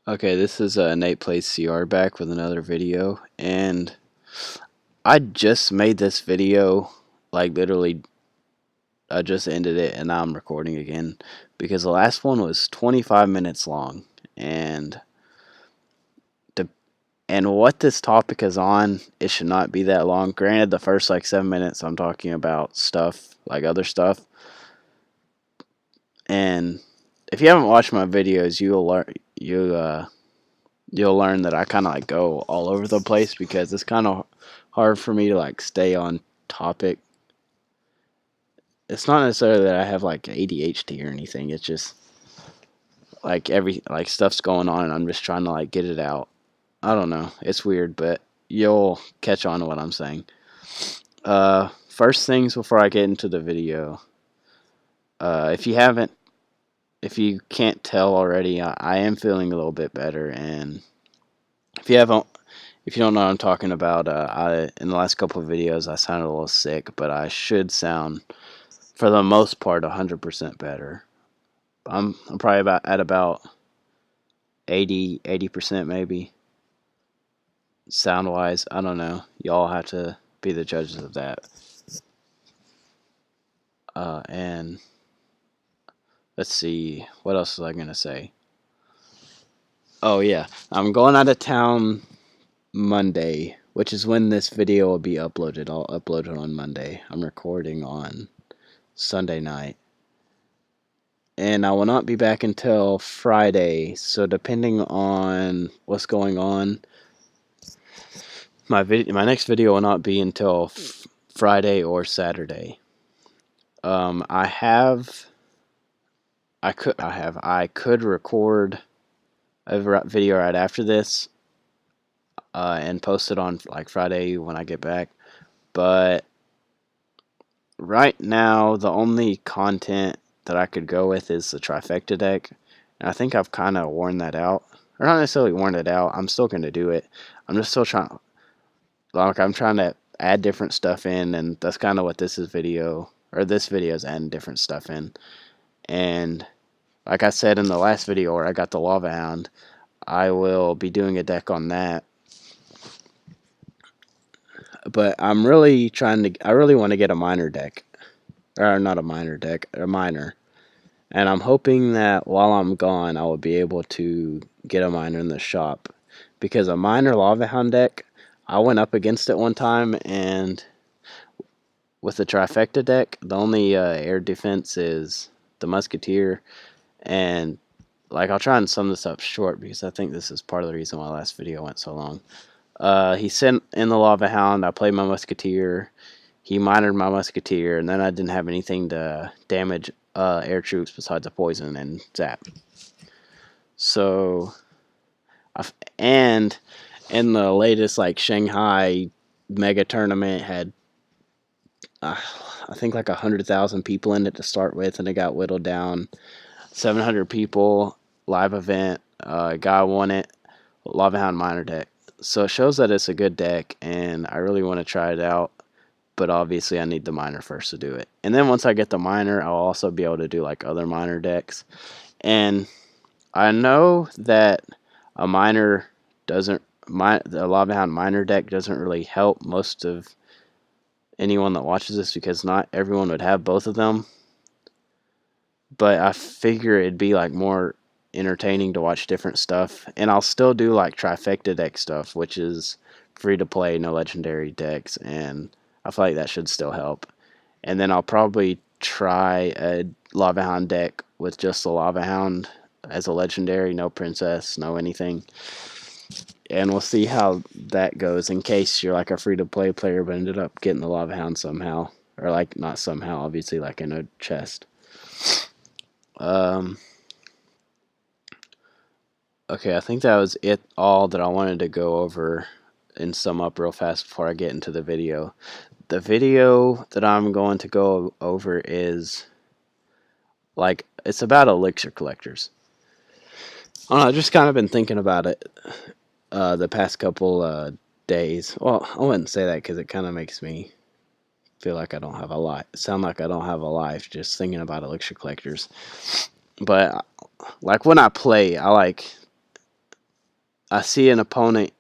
Okay, this is nateplaysCR back with another video, and I just made this video, like literally, I just ended it, and now I'm recording again because the last one was 25 minutes long, and the and what this topic is on, it should not be that long. Granted, the first like 7 minutes I'm talking about stuff like other stuff, and if you haven't watched my videos, you'll learn that I kind of like go all over the place because it's kind of hard for me to like stay on topic. It's not necessarily that I have like ADHD or anything. It's just like stuff's going on and I'm just trying to like get it out. I don't know. It's weird, but you'll catch on to what I'm saying. First things before I get into the video. If you haven't, if you can't tell already, I am feeling a little bit better, and if you haven't if you don't know what I'm talking about, in the last couple of videos I sounded a little sick, but I should sound, for the most part, 100% better. I'm probably about 80% maybe, sound wise. I don't know. Y'all have to be the judges of that. And let's see, what else was I gonna say? Oh yeah, I'm going out of town Monday, which is when this video will be uploaded. I'll upload it on Monday. I'm recording on Sunday night, and I will not be back until Friday. So depending on what's going on, my next video will not be until Friday or Saturday. I could record a video right after this, and post it on like Friday when I get back. But right now, the only content that I could go with is the trifecta deck, and I think I've kind of worn that out. Or not necessarily worn it out. I'm still going to do it. I'm just still trying. Like, I'm trying to add different stuff in, and that's kind of what this video is adding different stuff in. And like I said in the last video where I got the Lava Hound, I will be doing a deck on that. But I really want to get a minor deck. Or not a minor deck, a minor. And I'm hoping that while I'm gone, I will be able to get a minor in the shop. Because a minor Lava Hound deck, I went up against it one time, and with the trifecta deck, the only air defense is the Musketeer. And like, I'll try and sum this up short because I think this is part of the reason why last video went so long. He sent in the Lava Hound, I played my Musketeer, he minored my Musketeer, and then I didn't have anything to damage air troops besides a poison and zap. So, and in the latest like Shanghai mega tournament had I think like 100,000 people in it to start with, and it got whittled down 700 people live event. Guy won it, Lava Hound minor deck. So it shows that it's a good deck, and I really want to try it out. But obviously I need the minor first to do it. And then once I get the minor, I'll also be able to do like other minor decks. And I know that a minor the Lava Hound minor deck doesn't really help most of anyone that watches this because not everyone would have both of them. But I figure it'd be like more entertaining to watch different stuff. And I'll still do like trifecta deck stuff, which is free to play, no legendary decks, and I feel like that should still help. And then I'll probably try a Lava Hound deck with just the Lava Hound as a legendary, no princess, no anything. And we'll see how that goes in case you're like a free-to-play player but ended up getting the Lava Hound somehow. Or like, not somehow, obviously like in a chest. Okay, I think that was all that I wanted to go over and sum up real fast before I get into the video. The video that I'm going to go over is like, it's about elixir collectors. I don't know, I've just kind of been thinking about it the past couple days. Well, I wouldn't say that because it kind of makes me feel like I don't have a life. Sound like I don't have a life just thinking about elixir collectors. But like when I play, I see an opponent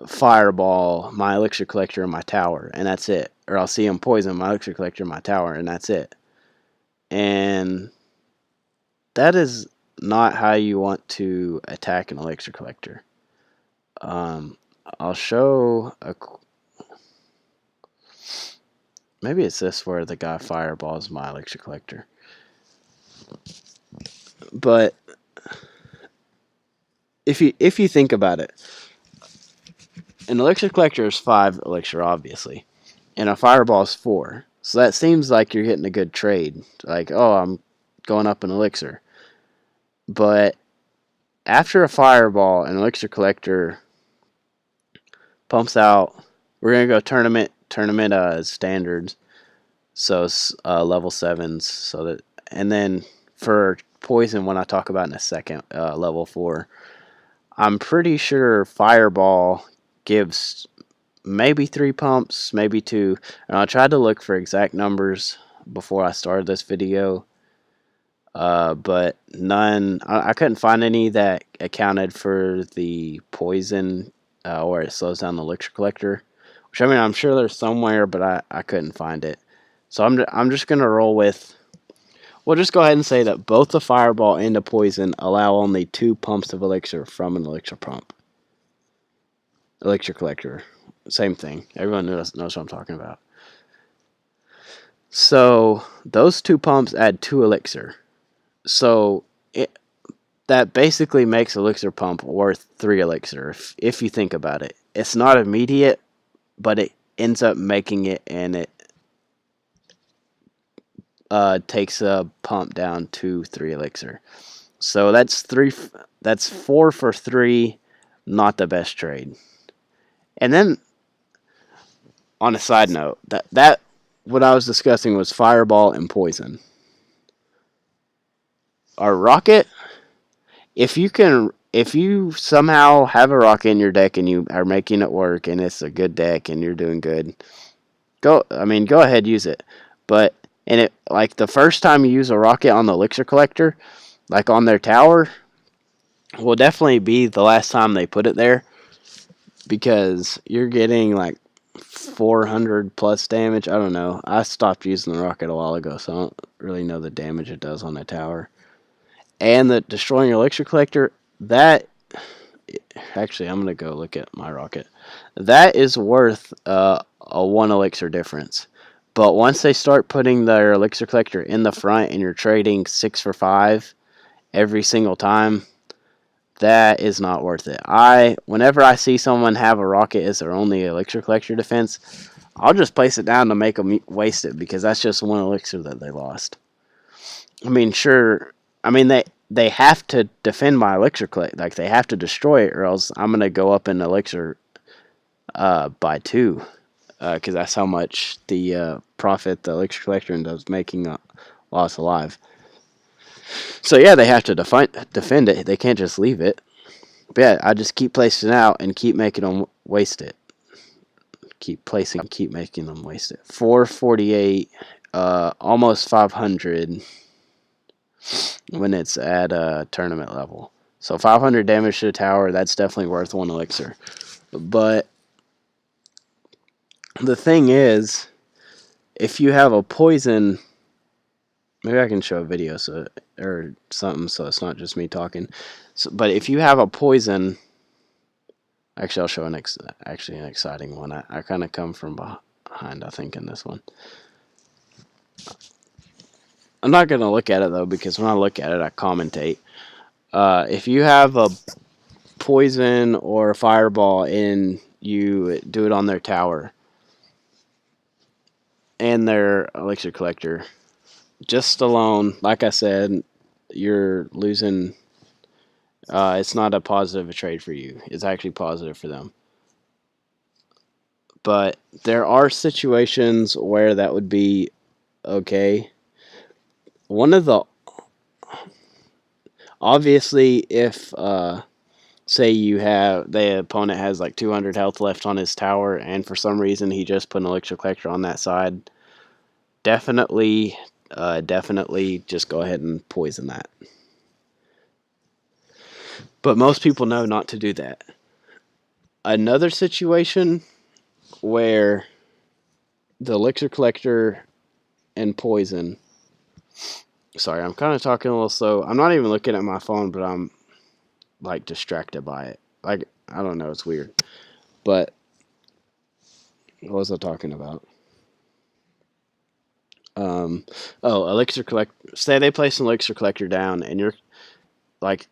fireball my elixir collector in my tower, and that's it. Or I'll see him poison my elixir collector in my tower, and that's it. And that is not how you want to attack an elixir collector. I'll show a. Maybe it's this where the guy fireballs my elixir collector. But if you think about it, an elixir collector is 5 elixir, obviously, and a fireball is 4. So that seems like you're getting a good trade. Like, oh, I'm going up an elixir. But after a fireball, an elixir collector pumps out. We're gonna go tournament standards. So level 7s. So that, and then for poison, when I talk about in a second, level 4. I'm pretty sure fireball gives maybe 3 pumps, maybe 2. And I tried to look for exact numbers before I started this video, but none. I couldn't find any that accounted for the poison, where it slows down the elixir collector. Which, I mean, I'm sure there's somewhere, but I couldn't find it. So I'm just gonna roll with. We'll just go ahead and say that both the fireball and the poison allow only 2 pumps of elixir from an elixir pump. Elixir collector, same thing. Everyone knows what I'm talking about. So those 2 pumps add 2 elixir. So that basically makes elixir pump worth 3 elixir if you think about it. It's not immediate, but it ends up making it, and it takes a pump down to 3 elixir. So that's 4 for 3, not the best trade. And then, on a side note, that what I was discussing was fireball and poison. Our rocket, if you somehow have a rocket in your deck and you are making it work and it's a good deck and you're doing good, go ahead, use it. But like the first time you use a rocket on the elixir collector, like on their tower, will definitely be the last time they put it there, because you're getting like 400 plus damage. I don't know. I stopped using the rocket a while ago, so I don't really know the damage it does on the tower. And the destroying your elixir collector, that actually, I'm gonna go look at my rocket. That is worth a 1 elixir difference. But once they start putting their elixir collector in the front and you're trading 6 for 5 every single time, that is not worth it. Whenever I see someone have a rocket as their only elixir collector defense, I'll just place it down to make them waste it, because that's just 1 elixir that they lost. I mean, sure. I mean, they have to defend my elixir collector. Like, they have to destroy it, or else I'm going to go up in elixir by 2. Because that's how much the profit the elixir collector ends up making lost alive. So yeah, they have to defend it. They can't just leave it. But yeah, I just keep placing it out and keep making them waste it. Keep making them waste it. 448, almost 500 when it's at a tournament level. So 500 damage to the tower, that's definitely worth 1 elixir. But the thing is, if you have a poison, maybe I can show a video or something so it's not just me talking. But if you have a poison, actually I'll show an exciting one. I kind of come from behind, I think, in this one. I'm not going to look at it though, because when I look at it I commentate. If you have a poison or a fireball and you do it on their tower and their elixir collector, just alone, like I said, you're losing. It's not a positive trade for you. It's actually positive for them. But there are situations where that would be okay. One of the, obviously, if say the opponent has like 200 health left on his tower, and for some reason he just put an elixir collector on that side, definitely just go ahead and poison that. But most people know not to do that. Another situation where the elixir collector and poison. Sorry, I'm kind of talking a little slow. I'm not even looking at my phone, but I'm like distracted by it. Like, I don't know, it's weird. But what was I talking about? Um, elixir collect. Say they place an elixir collector down, and you're like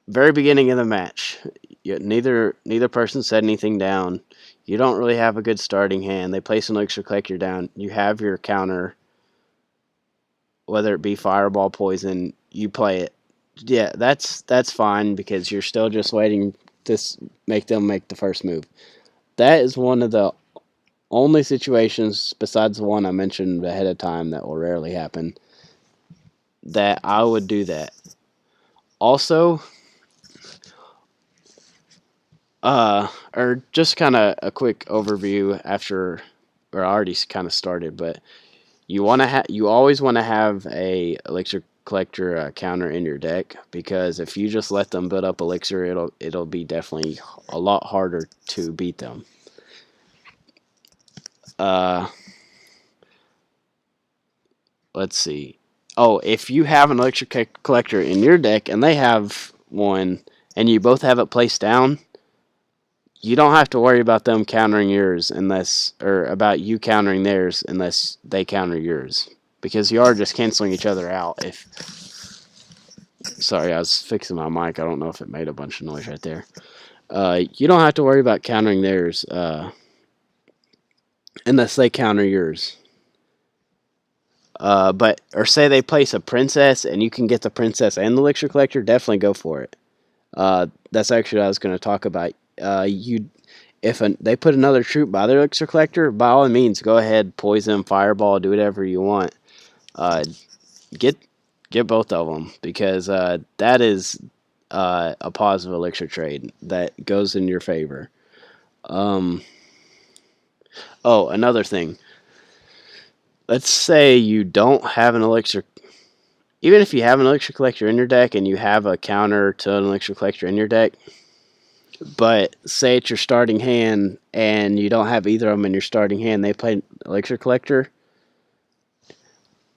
very beginning of the match. Neither person said anything down. You don't really have a good starting hand. They place an elixir collector down. You have your counter, whether it be fireball, poison. You play it. Yeah, that's fine because you're still just waiting to make them make the first move. That is one of the only situations besides the one I mentioned ahead of time that will rarely happen that I would do that. Also, or just kind of a quick overview after, or I already kind of started, but you always want to have a elixir collector counter in your deck because if you just let them build up elixir, it'll be definitely a lot harder to beat them. Uh, let's see. Oh, if you have an elixir collector in your deck and they have one, and you both have it placed down, you don't have to worry about them countering yours or about you countering theirs unless they counter yours, because you are just canceling each other out. Sorry, I was fixing my mic. I don't know if it made a bunch of noise right there. You don't have to worry about countering theirs unless they counter yours. Or say they place a princess and you can get the princess and the elixir collector, definitely go for it. That's actually what I was going to talk about. If they put another troop by their elixir collector, by all means, go ahead, poison, fireball, do whatever you want. Get both of them because that is a positive elixir trade that goes in your favor. Another thing. Let's say you don't have an elixir. Even if you have an elixir collector in your deck and you have a counter to an elixir collector in your deck, but say it's your starting hand and you don't have either of them in your starting hand, they play elixir collector.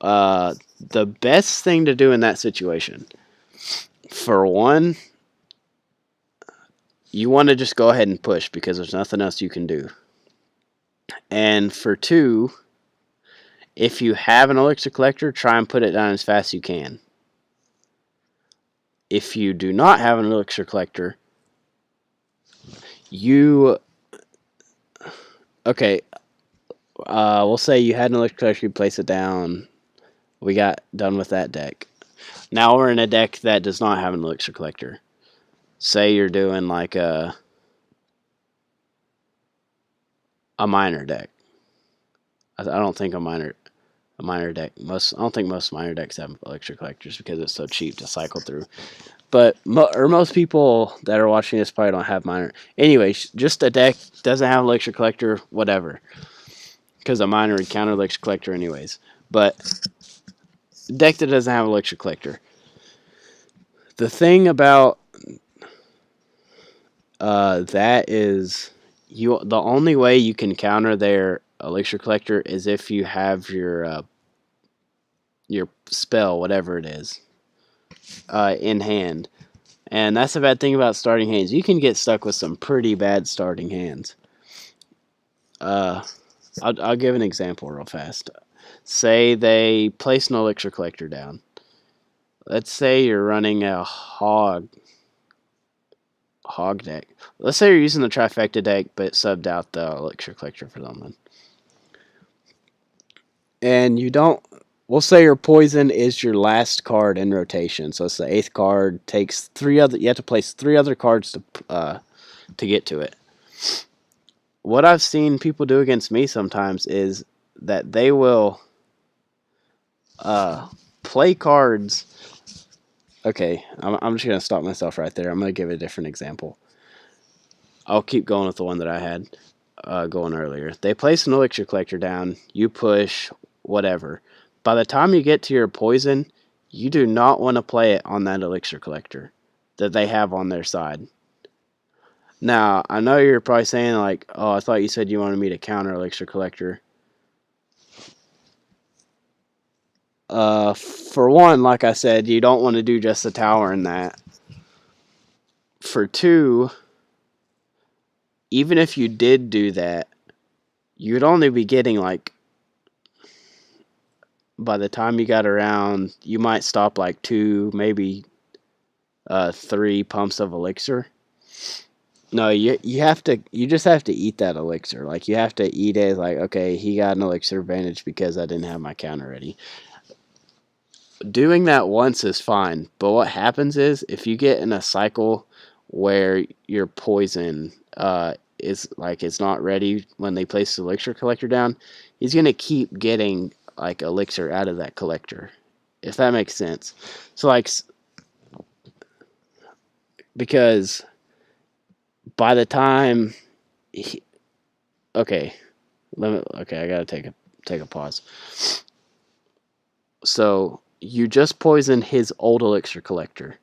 The best thing to do in that situation, for one, you want to just go ahead and push because there's nothing else you can do. And for two, if you have an elixir collector, try and put it down as fast as you can. If you do not have an elixir collector, we'll say you had an elixir collector, you place it down. We got done with that deck. Now we're in a deck that does not have an elixir collector. Say you're doing like a minor deck. I don't think a minor deck. I don't think most minor decks have elixir collectors because it's so cheap to cycle through. But most people that are watching this probably don't have minor. Anyways, just a deck doesn't have elixir collector, whatever. Because a minor would counter elixir collector anyways. But deck that doesn't have elixir collector. The thing about that is the only way you can counter their elixir collector is if you have your spell, whatever it is, in hand. And that's the bad thing about starting hands. You can get stuck with some pretty bad starting hands. I'll give an example real fast. Say they place an elixir collector down. Let's say you're running a hog deck. Let's say you're using the trifecta deck, but subbed out the elixir collector for them. Then. And you don't. We'll say your poison is your last card in rotation, so it's the 8th card. Takes 3 other. You have to place 3 other cards to get to it. What I've seen people do against me sometimes is that they will play cards. Okay, I'm just gonna stop myself right there. I'm gonna give a different example. I'll keep going with the one that I had going earlier. They place an elixir collector down. You push whatever. By the time you get to your poison, you do not want to play it on that elixir collector that they have on their side. Now, I know you're probably saying, like, oh, I thought you said you wanted me to counter Elixir Collector. For one, like I said, you don't want to do just the tower in that. For two, even if you did do that, you'd only be getting, like, by the time you got around, you might stop like 2, maybe 3 pumps of elixir. No, you just have to eat that elixir. Like, you have to eat it. Like, okay, he got an elixir advantage because I didn't have my counter ready. Doing that once is fine, but what happens is if you get in a cycle where your poison is like it's not ready when they place the elixir collector down, he's gonna keep getting like elixir out of that collector, if that makes sense. So like, because by the time okay, I gotta take a pause. So you just poisoned his old elixir collector.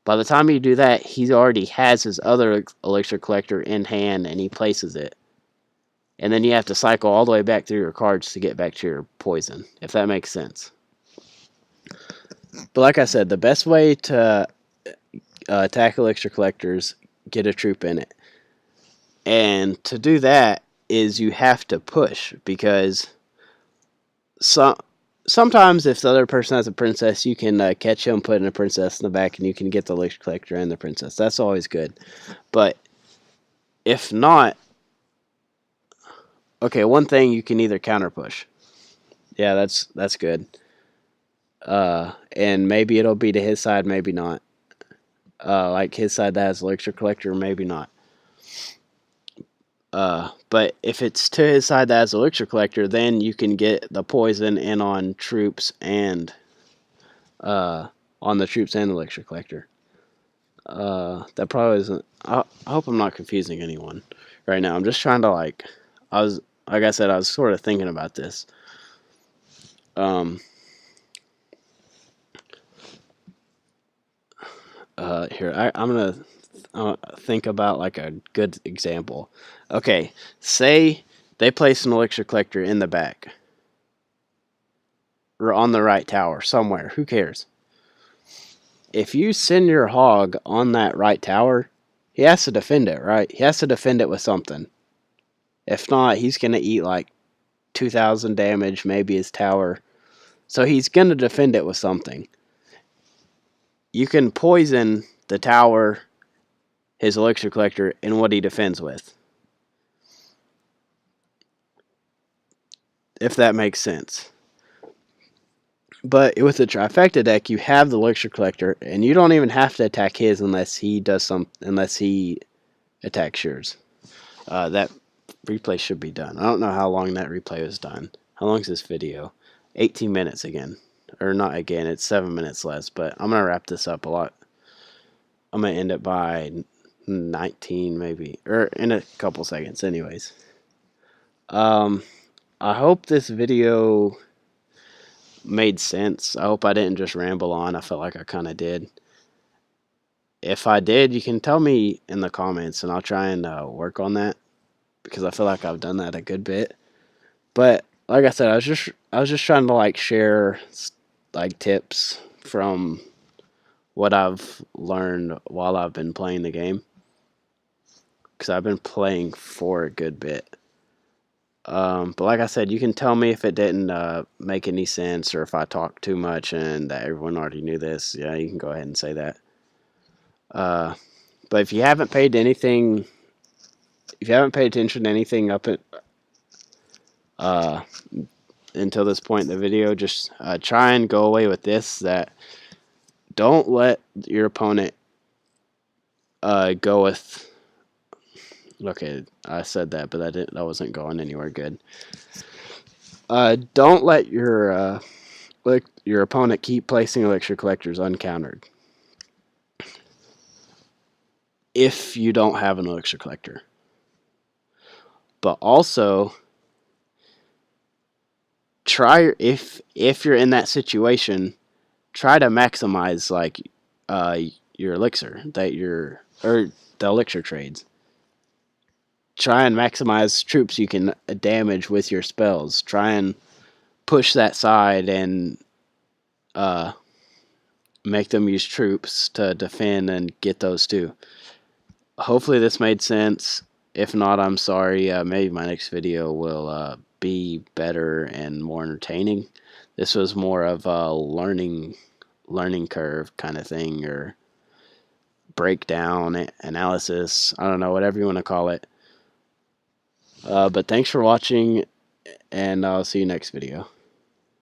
By the time you do that, he already has his other elixir collector in hand and he places it. And then you have to cycle all the way back through your cards to get back to your poison, if that makes sense. But like I said, the best way to attack elixir collectors, get a troop in it. And to do that is you have to push, because sometimes if the other person has a princess, you can catch him, put in a princess in the back, and you can get the elixir collector and the princess. That's always good. But if not, okay, one thing, you can either counter push. Yeah, that's good. And maybe it'll be to his side, maybe not. Like his side that has elixir collector, maybe not. But if it's to his side that has elixir collector, then you can get the poison in on troops and on the troops and elixir collector. That probably isn't. I hope I'm not confusing anyone right now. I'm just trying to like I said, I was sort of thinking about this. Here I'm gonna think about like a good example. Okay, say they place an elixir collector in the back or on the right tower somewhere. Who cares? If you send your hog on that right tower, he has to defend it, right? He has to defend it with something. If not, he's gonna eat like 2,000 damage, maybe his tower. So he's gonna defend it with something. You can poison the tower, his elixir collector, and what he defends with. If that makes sense. But with the trifecta deck, you have the elixir collector, and you don't even have to attack his unless he attacks yours. That replay should be done. I don't know how long that replay was done. How long is this video? 18 minutes again. Or not again, it's 7 minutes less, but I'm going to wrap this up a lot. I'm going to end it by 19 maybe, or in a couple seconds anyways. I hope this video made sense. I hope I didn't just ramble on. I felt like I kind of did. If I did, you can tell me in the comments and I'll try and work on that, because I feel like I've done that a good bit. But like I said, I was just trying to like share like tips from what I've learned while I've been playing the game, because I've been playing for a good bit. But like I said, you can tell me if it didn't make any sense, or if I talked too much and that everyone already knew this. Yeah, you can go ahead and say that. But if you haven't paid attention to anything up until this point in the video, just try and go away with this: that don't let your opponent go with. Okay, I said that, but that wasn't going anywhere good. Don't let your opponent keep placing elixir collectors uncountered if you don't have an elixir collector. But also, try, if you're in that situation, try to maximize like your elixir or the elixir trades. try and maximize troops you can damage with your spells. Try and push that side and make them use troops to defend and get those too. Hopefully this made sense. If not, I'm sorry. Maybe my next video will be better and more entertaining. This was more of a learning curve kind of thing, or breakdown analysis. I don't know, whatever you want to call it. But thanks for watching, and I'll see you next video.